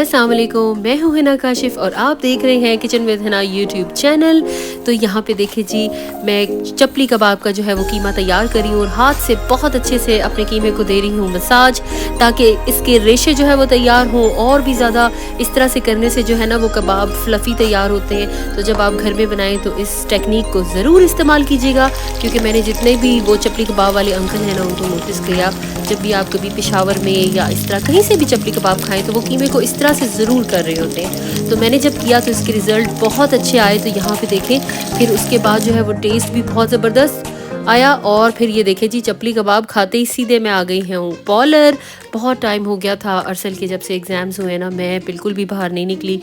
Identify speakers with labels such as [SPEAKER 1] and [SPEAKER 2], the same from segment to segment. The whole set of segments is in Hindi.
[SPEAKER 1] अस्सलाम वालेकुम, मैं हूँ हिना काशिफ और आप देख रहे हैं kitchen with Hina YouTube channel. तो यहाँ पे देखिए जी, मैं चपली कबाब का जो है वो कीमा तैयार कर रही हूँ और हाथ से बहुत अच्छे से अपने कीमे को दे रही हूँ मसाज, ताकि इसके रेशे जो है वो तैयार हों। और भी ज़्यादा इस तरह से करने से जो है ना वो कबाब फ्लफ़ी तैयार होते हैं। तो जब आप घर में बनाएं तो इस टेक्निक को ज़रूर इस्तेमाल कीजिएगा, क्योंकि मैंने जितने भी वो चपली कबाब वाले अंकल हैं ना उनको नोटिस किया, जब भी आप कभी पेशावर में या इस तरह कहीं से भी चपली कबाब खाएं तो वो कीमे को इस तरह से ज़रूर कर रहे होते हैं। तो मैंने जब किया तो इसके रिज़ल्ट बहुत अच्छे आए। तो यहाँ पे देखें, फिर उसके बाद जो है वो टेस्ट भी बहुत ज़बरदस्त आया। और फिर ये देखें जी, चपली कबाब खाते ही सीधे मैं आ गई हूँ पॉलर। बहुत टाइम हो गया था अरसल के, जब से एग्ज़ाम्स हुए ना मैं बिल्कुल भी बाहर नहीं निकली।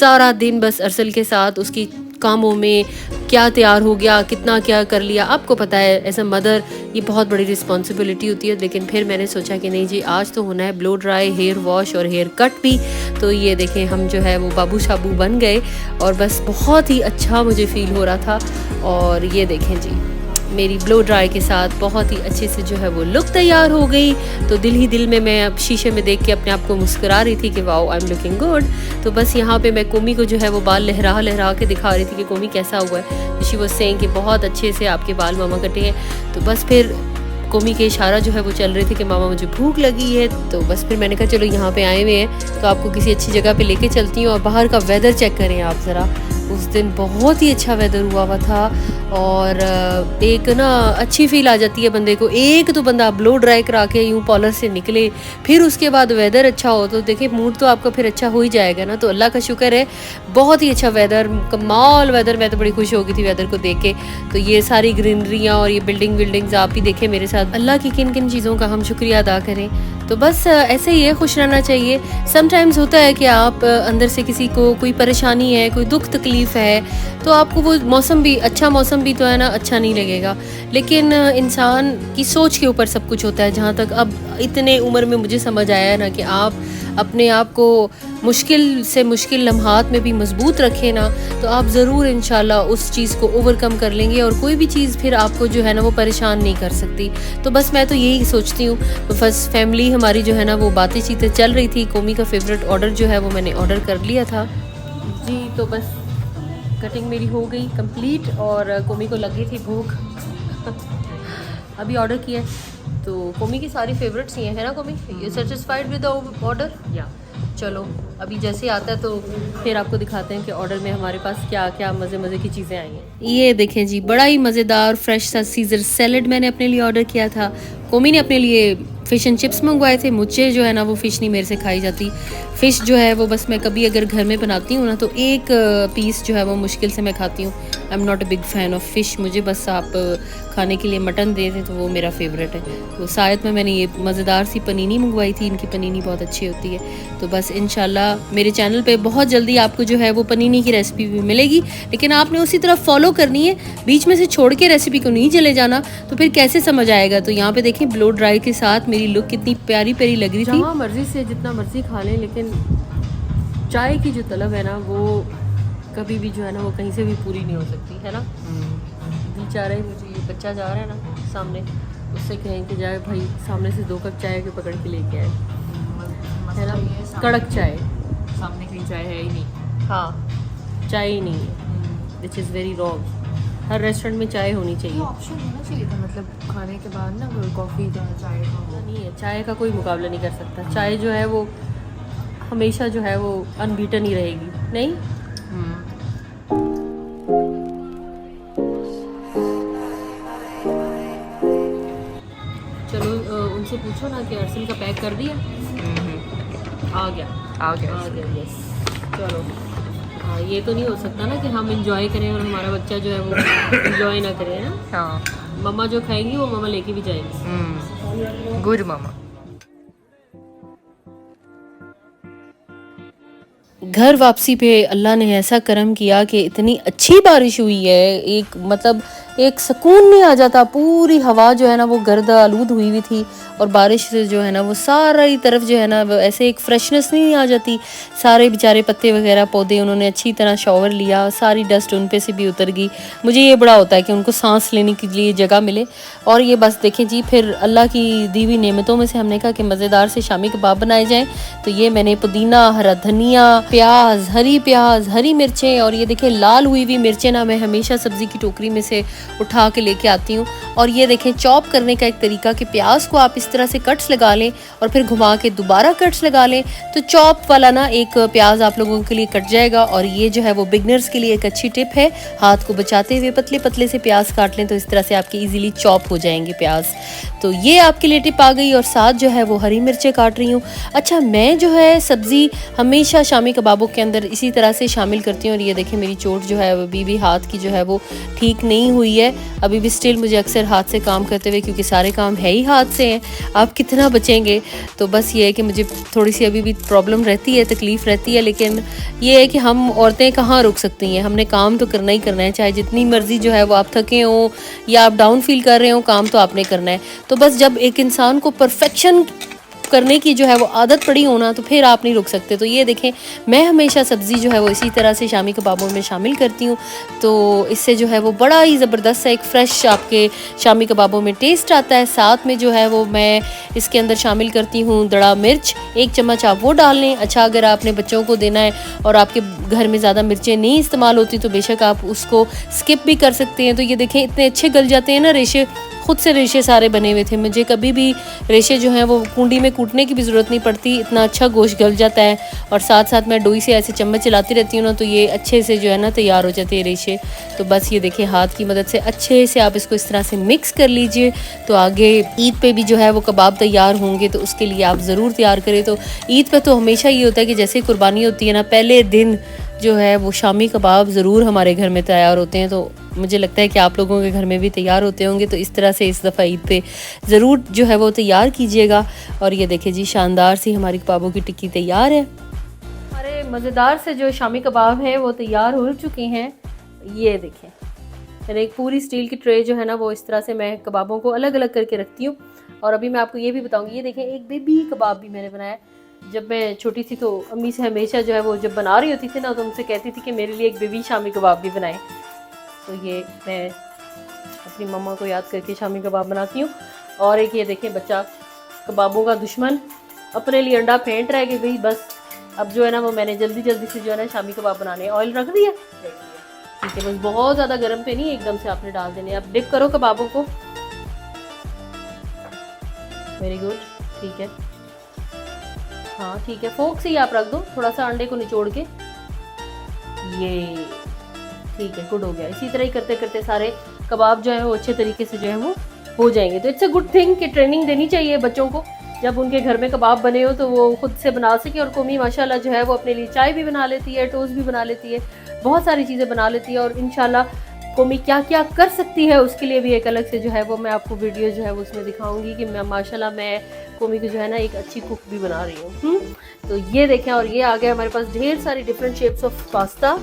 [SPEAKER 1] सारा दिन बस अरसल के साथ उसकी कामों में, क्या तैयार हो गया, कितना क्या कर लिया। आपको पता है एज अ मदर ये बहुत बड़ी रिस्पॉन्सिबिलिटी होती है। लेकिन फिर मैंने सोचा कि नहीं जी, आज तो होना है ब्लो ड्राई, हेयर वॉश और हेयर कट भी। तो ये देखें, हम जो है वो बाबू शाबू बन गए और बस बहुत ही अच्छा मुझे फ़ील हो रहा था। और ये देखें जी, मेरी ब्लो ड्राई के साथ बहुत ही अच्छे से जो है वो लुक तैयार हो गई। तो दिल ही दिल में मैं अब शीशे में देख के अपने आप को मुस्कुरा रही थी कि wow, I am looking good. तो बस यहाँ पे मैं कोमी को जो है वो बाल लहरा लहरा के दिखा रही थी कि कोमी कैसा हुआ है। शी वाज सेइंग कि बहुत अच्छे से आपके बाल मामा कटे हैं। तो बस फिर कोमी के इशारा जो है वो चल रहे थे कि मामा मुझे भूख लगी है। तो बस फिर मैंने कहा चलो यहाँ पे आए हुए हैं तो आपको किसी अच्छी जगह पे लेके चलती हूँ। और बाहर का वेदर चेक करें आप ज़रा, उस दिन बहुत ही अच्छा वेदर हुआ था। और एक ना अच्छी फील आ जाती है बंदे को। एक तो बंदा ब्लो ड्राई करा के यूँ पॉलर से निकले, फिर उसके बाद वेदर अच्छा हो तो देखिए मूड तो आपका फिर अच्छा हो ही जाएगा ना। तो अल्लाह का शुक्र है, बहुत ही अच्छा वेदर, कमाल वेदर। मैं तो बड़ी खुश हो गई थी वेदर को देख के। तो ये सारी ग्रीनरियाँ और ये बिल्डिंग्स आप भी देखें मेरे साथ। अल्लाह की किन किन चीज़ों का हम शुक्रिया अदा करें। तो बस ऐसे ही है, खुश रहना चाहिए। समटाइम्स होता है कि आप अंदर से किसी को कोई परेशानी है, कोई दुख तकलीफ़ है, तो आपको वो मौसम भी, अच्छा मौसम भी तो है ना, अच्छा नहीं लगेगा। लेकिन इंसान की सोच के ऊपर सब कुछ होता है। जहाँ तक अब इतने उम्र में मुझे समझ आया है ना कि आप अपने आप को मुश्किल से मुश्किल लम्हात में भी मजबूत रखें ना, तो आप ज़रूर इंशाल्लाह उस चीज़ को ओवरकम कर लेंगे और कोई भी चीज़ फिर आपको जो है ना वो परेशान नहीं कर सकती। तो बस मैं तो यही सोचती हूँ। तो बस फैमिली हमारी जो है ना वो बातें चीतें चल रही थी। कोमी का फेवरेट ऑर्डर जो है वो मैंने ऑर्डर कर लिया था जी। तो बस कटिंग मेरी हो गई कंप्लीट और कोमी को लगी थी भूख अभी ऑर्डर किया है। तो कोमी की सारी फेवरेट्स ही हैं, है ना कोमी? You satisfied with the order? या चलो अभी जैसे आता है तो फिर आपको दिखाते हैं कि ऑर्डर में हमारे पास क्या क्या मज़े मज़े की चीज़ें आई हैं। ये देखें जी, बड़ा ही मज़ेदार फ्रेश सा सीज़र सैलड मैंने अपने लिए ऑर्डर किया था। कोमी ने अपने लिए फ़िश एंड चिप्स मंगवाए थे। मुझे जो है ना वो फ़िश नहीं मेरे से खाई जाती। फ़िश जो है वो बस मैं कभी अगर घर में बनाती हूँ ना तो एक पीस जो है वो मुश्किल से मैं खाती हूँ। I am not a big fan of fish. मुझे बस आप खाने के लिए मटन दे दें तो वो मेरा फेवरेट है। तो शायद में मैंने ये मज़ेदार सी पनीनी मंगवाई थी। इनकी पनीनी बहुत अच्छी होती है। तो बस इंशाल्लाह मेरे चैनल पे बहुत जल्दी आपको जो है वो पनीनी की रेसिपी भी मिलेगी, लेकिन आपने उसी तरह फॉलो करनी है। बीच में से छोड़ के रेसिपी को नहीं चले जाना, तो फिर कैसे समझ आएगा। तो यहाँ पे देखें, ब्लो ड्राई के साथ मेरी लुक कितनी प्यारी प्यारी लग रही थी। जहाँ मर्जी से जितना मर्जी खा लें, लेकिन चाय की जो तलब है ना वो कभी भी जो है ना वो कहीं से भी पूरी नहीं हो सकती, है ना। दिल चाह रहा है मुझे, ये बच्चा जा रहा है ना सामने, उससे कहें कि जाए भाई सामने से 2 कप चाय के पकड़ के लेके आए, है ना। कड़क चाय,
[SPEAKER 2] सामने कहीं चाय है ही नहीं।
[SPEAKER 1] हाँ चाय ही नहीं है, which is very wrong. Her restaurant में चाय होनी चाहिए।
[SPEAKER 2] ऑप्शन होना चाहिए था, मतलब खाने के बाद ना कॉफ़ी का, चाय का।
[SPEAKER 1] नहीं है, चाय का कोई मुकाबला नहीं कर सकता। चाय जो है वो हमेशा जो है वो अनबीटन ही रहेगी, नहीं। चलो उनसे पूछो ना कि अरसल का पैक कर दिया। आ गया यस। चलो हाँ, ये तो नहीं हो सकता ना कि हम इंजॉय करें और हमारा बच्चा जो है वो इंजॉय ना करे, है ना।
[SPEAKER 2] हाँ,
[SPEAKER 1] मम्मा जो खाएंगी वो मम्मा लेके भी जाएंगी।
[SPEAKER 2] गुड मामा।
[SPEAKER 1] घर वापसी पे अल्लाह ने ऐसा करम किया कि इतनी अच्छी बारिश हुई है। एक मतलब एक सुकून नहीं आ जाता। पूरी हवा जो है ना वो गर्द आलूद हुई हुई थी और बारिश से जो है ना वो सारी तरफ जो है ना ऐसे एक फ्रेशनेस नहीं आ जाती। सारे बेचारे पत्ते वगैरह पौधे उन्होंने अच्छी तरह शॉवर लिया, सारी डस्ट उन पे से भी उतर गई। मुझे ये बड़ा होता है कि उनको सांस लेने के लिए जगह मिले। और ये बस देखें जी, फिर अल्लाह की दी हुई नेमतों में से हमने कहा कि मज़ेदार से शामी कबाब बनाए जाएँ। तो ये मैंने पुदीना, हरा धनिया, प्याज, हरी मिर्चें और ये देखें लाल हुई हुई मिर्चें ना मैं हमेशा सब्ज़ी की टोकरी में से उठा के लेके आती हूँ। और ये देखें चॉप करने का एक तरीका कि प्याज को आप इस तरह से कट्स लगा लें और फिर घुमा के दोबारा कट्स लगा लें, तो चॉप वाला ना एक प्याज आप लोगों के लिए कट जाएगा। और ये जो है वो बिगनर्स के लिए एक अच्छी टिप है, हाथ को बचाते हुए पतले पतले से प्याज काट लें तो इस तरह से आपके इजीली चॉप हो जाएंगे प्याज। तो ये आपके लिए टिप आ गई। और साथ जो है वो हरी मिर्चें काट रही हूँ। अच्छा, मैं जो है सब्ज़ी हमेशा शामी कबाबों के अंदर इसी तरह से शामिल करती हूँ। और ये देखें मेरी चोट जो है अभी भी हाथ की जो है वो ठीक नहीं हुई है, अभी भी स्टिल मुझे अक्सर हाथ से काम करते हुए, क्योंकि सारे काम है ही हाथ से हैं, आप कितना बचेंगे। तो बस ये है कि मुझे थोड़ी सी अभी भी प्रॉब्लम रहती है, तकलीफ़ रहती है, लेकिन ये है कि हम औरतें कहाँ रुक सकती हैं, हमने काम तो करना ही करना है। चाहे जितनी मर्जी जो है वो आप थके हों या आप डाउन फील कर रहे हो, काम तो आपने करना है। तो बस जब एक इंसान को परफेक्शन करने की जो है वो आदत पड़ी होना, तो फिर आप नहीं रुक सकते। तो ये देखें मैं हमेशा सब्ज़ी जो है वो इसी तरह से शामी कबाबों में शामिल करती हूँ। तो इससे जो है वो बड़ा ही ज़बरदस्त सा एक फ़्रेश आपके शामी कबाबों में टेस्ट आता है। साथ में जो है वो मैं इसके अंदर शामिल करती हूँ दड़ा मिर्च, 1 चम्मच आप वो डाल लें। अच्छा, अगर आपने बच्चों को देना है और आपके घर में ज़्यादा मिर्चें नहीं इस्तेमाल होती तो बेशक आप उसको स्किप भी कर सकते हैं। तो ये देखें इतने अच्छे गल जाते हैं ना, रेशे खुद से रेशे सारे बने हुए थे, मुझे कभी भी रेशे जो हैं वो कुंडी में कूटने की भी ज़रूरत नहीं पड़ती, इतना अच्छा गोश्त गल जाता है। और साथ साथ मैं डोई से ऐसे चम्मच चलाती रहती हूँ ना, तो ये अच्छे से जो है ना तैयार हो जाते हैं रेशे। तो बस ये देखिए हाथ की मदद से अच्छे से आप इसको इस तरह से मिक्स कर लीजिए। तो आगे ईद पे भी जो है वो कबाब तैयार होंगे, तो उसके लिए आप ज़रूर तैयार करें। तो ईद पे तो हमेशा ये होता है कि जैसे कुर्बानी होती है ना, पहले दिन जो है वो शामी कबाब ज़रूर हमारे घर में तैयार होते हैं। तो मुझे लगता है कि आप लोगों के घर में भी तैयार होते होंगे। तो इस तरह से इस दफ़ा ईद पे ज़रूर जो है वो तैयार कीजिएगा। और ये देखिए जी, शानदार सी हमारी कबाबों की टिक्की तैयार है। हमारे मज़ेदार से जो शामी कबाब हैं वो तैयार हो चुके हैं। ये देखें मैंने एक पूरी स्टील की ट्रे जो है ना वो इस तरह से मैं कबाबों को अलग अलग करके रखती हूँ। और अभी मैं आपको ये भी बताऊँगी, ये देखें एक बेबी कबाब भी मैंने बनाया। जब मैं छोटी थी तो अम्मी से हमेशा जो है वो जब बना रही होती थी ना, तो उनसे कहती थी कि मेरे लिए एक बेबी शामी कबाब भी बनाएं। तो ये मैं अपनी मम्मा को याद करके शामी कबाब बनाती हूँ। और एक ये देखें बच्चा कबाबों का दुश्मन अपने लिए अंडा फेंट रहा है कि भाई बस अब जो है ना वो मैंने जल्दी जल्दी से जो है ना शामी कबाब बनाने। ऑयल रख दिया, ठीक है, बस बहुत ज़्यादा गर्म पे नहीं, एकदम से आपने डाल देने। अब डिप करो कबाबों को, वेरी गुड, ठीक है, हाँ ठीक है, फोक से ही आप रख दो, थोड़ा सा अंडे को निचोड़ के, ये ठीक है, गुड हो गया। इसी तरह ही करते करते सारे कबाब जो है वो अच्छे तरीके से जो है वो हो जाएंगे। तो इट्स अ गुड थिंग कि ट्रेनिंग देनी चाहिए बच्चों को, जब उनके घर में कबाब बने हो तो वो खुद से बना सके। और कोमी माशाल्लाह जो है वो अपने लिए चाय भी बना लेती है, टोस्ट भी बना लेती है, बहुत सारी चीज़ें बना लेती है। और इंशाल्लाह कोमी क्या क्या कर सकती है उसके लिए भी एक अलग से जो है वो मैं आपको वीडियो जो है वो उसमें दिखाऊंगी कि मैं माशाल्लाह मैं कोमी को जो है ना एक अच्छी कुक भी बना रही हूँ। तो ये देखें, और ये आ गया हमारे पास ढेर सारी डिफरेंट शेप्स ऑफ पास्ता।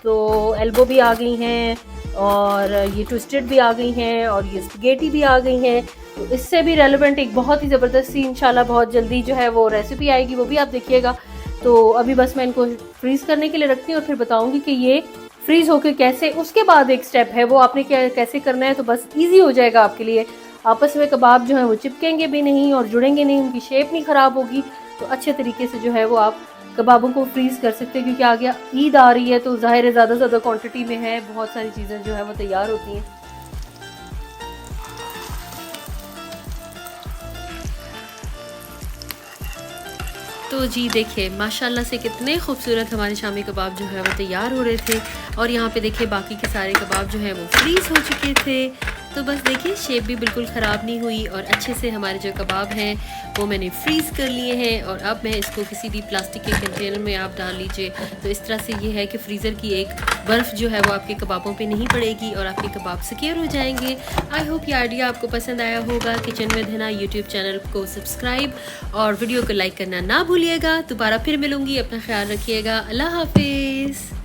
[SPEAKER 1] तो एल्बो भी आ गई हैं और ये ट्विस्टेड भी आ गई हैं और ये स्पगेटी भी आ गई हैं। तो इससे भी रेलेवेंट एक बहुत ही ज़बरदस्त सी इंशाल्लाह बहुत जल्दी जो है वो रेसिपी आएगी, वो भी आप देखिएगा। तो अभी बस मैं इनको फ्रीज़ करने के लिए रखती हूँ और फिर बताऊँगी कि ये फ्रीज़ होकर कैसे, उसके बाद एक स्टेप है वो आपने क्या कैसे करना है। तो बस ईजी हो जाएगा आपके लिए, आपस में कबाब जो है वो चिपकेंगे भी नहीं और जुड़ेंगे नहीं, उनकी शेप नहीं ख़राब होगी। तो अच्छे तरीके से जो है वो आप कबाबों को फ्रीज़ कर सकते हैं, क्योंकि आ गया ईद आ रही है तो ज़ाहिर है ज़्यादा से ज़्यादा क्वांटिटी में है, बहुत सारी चीज़ें जो है वो तैयार होती हैं। तो जी देखिए माशाल्लाह से कितने खूबसूरत हमारे शामी कबाब जो है वो तैयार हो रहे थे। और यहाँ पे देखिए बाकी के सारे कबाब जो हैं वो फ्रीज़ हो चुके थे। तो बस देखिए शेप भी बिल्कुल ख़राब नहीं हुई और अच्छे से हमारे जो कबाब हैं वो मैंने फ्रीज़ कर लिए हैं। और अब मैं इसको किसी भी प्लास्टिक के कंटेनर में आप डाल लीजिए। तो इस तरह से ये है कि फ्रीज़र की एक बर्फ़ जो है वो आपके कबाबों पे नहीं पड़ेगी और आपके कबाब सिक्योर हो जाएंगे। आई होप ये आइडिया आपको पसंद आया होगा। Kitchen with Hina YouTube channel को सब्सक्राइब और वीडियो को लाइक करना ना भूलिएगा। दोबारा फिर मिलूँगी, अपना ख्याल रखिएगा, अल्लाह हाफिज़।